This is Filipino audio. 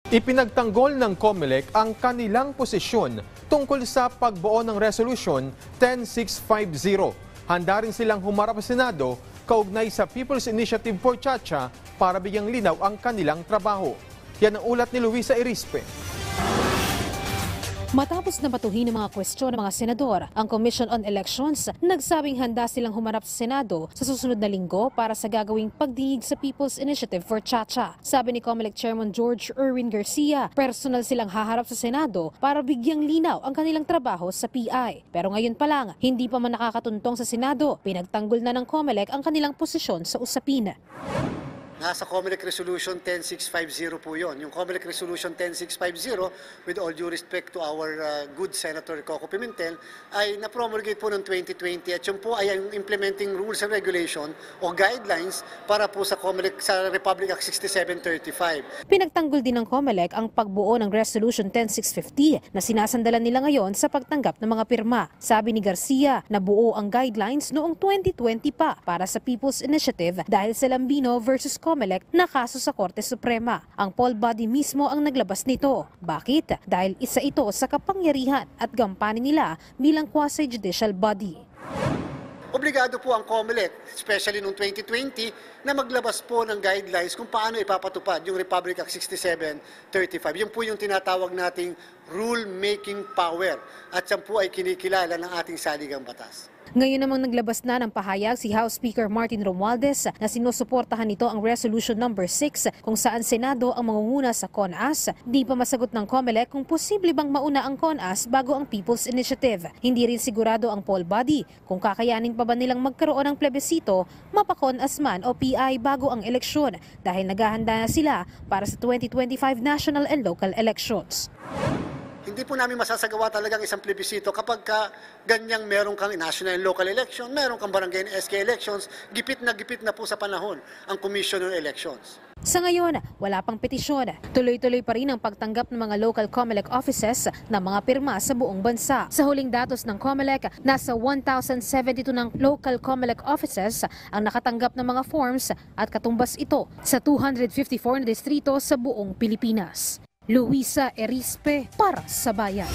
Ipinagtanggol ng COMELEC ang kanilang posisyon tungkol sa pagbuo ng Resolution 10650. Handa rin silang humarap sa Senado kaugnay sa People's Initiative for Chacha para bigyang linaw ang kanilang trabaho. Yan ang ulat ni Luisa Erispe. Matapos na batuhin ng mga kwestiyon ng mga senador, ang Commission on Elections nagsabing handa silang humarap sa Senado sa susunod na linggo para sa gagawing pagdinig sa People's Initiative for Chacha. Sabi ni COMELEC Chairman George Erwin Garcia, personal silang haharap sa Senado para bigyang linaw ang kanilang trabaho sa PI. Pero ngayon pa lang, hindi pa man nakakatuntong sa Senado, pinagtanggol na ng COMELEC ang kanilang posisyon sa usapin. Nasa COMELEC Resolution 10650 po yun. Yung COMELEC Resolution 10650, with all due respect to our good Senator Coco Pimentel, ay na-promulgate po ng 2020 at yun po ay yung implementing rules and regulation o guidelines para po sa COMELEC sa Republic Act 6735. Pinagtanggol din ng COMELEC ang pagbuo ng Resolution 10650 na sinasandalan nila ngayon sa pagtanggap ng mga pirma. Sabi ni Garcia, nabuo ang guidelines noong 2020 pa para sa People's Initiative dahil sa Lambino versus COMELEC na kaso sa Korte Suprema. Ang poll body mismo ang naglabas nito. Bakit? Dahil isa ito sa kapangyarihan at gampanin nila bilang quasi-judicial body. Obligado po ang COMELEC, especially noong 2020, na maglabas po ng guidelines kung paano ipapatupad yung Republic Act 6735. Yun po yung tinatawag nating rule-making power at yan po ay kinikilala ng ating saligang batas. Ngayon namang naglabas na ng pahayag si House Speaker Martin Romualdez na sinusuportahan nito ang Resolution number 6 kung saan Senado ang mangunguna sa CONAS. Di pa masagot ng COMELEC kung posible bang mauna ang CONAS bago ang People's Initiative. Hindi rin sigurado ang poll body kung kakayanin pa ba nilang magkaroon ng plebisito, mapa-CONAS man o PI bago ang eleksyon dahil naghahanda na sila para sa 2025 national and local elections. Hindi po namin masasagawa talagang isang plebisito kapag ganyang meron kang national and local election, meron kang barangay and SK elections, gipit na po sa panahon ang Commission on Elections. Sa ngayon, wala pang petisyon. Tuloy-tuloy pa rin ang pagtanggap ng mga local COMELEC offices ng mga pirma sa buong bansa. Sa huling datos ng COMELEC, nasa 1,072 ng local COMELEC offices ang nakatanggap ng mga forms at katumbas ito sa 254 na distrito sa buong Pilipinas. Luisa Erispe para sa Bayan.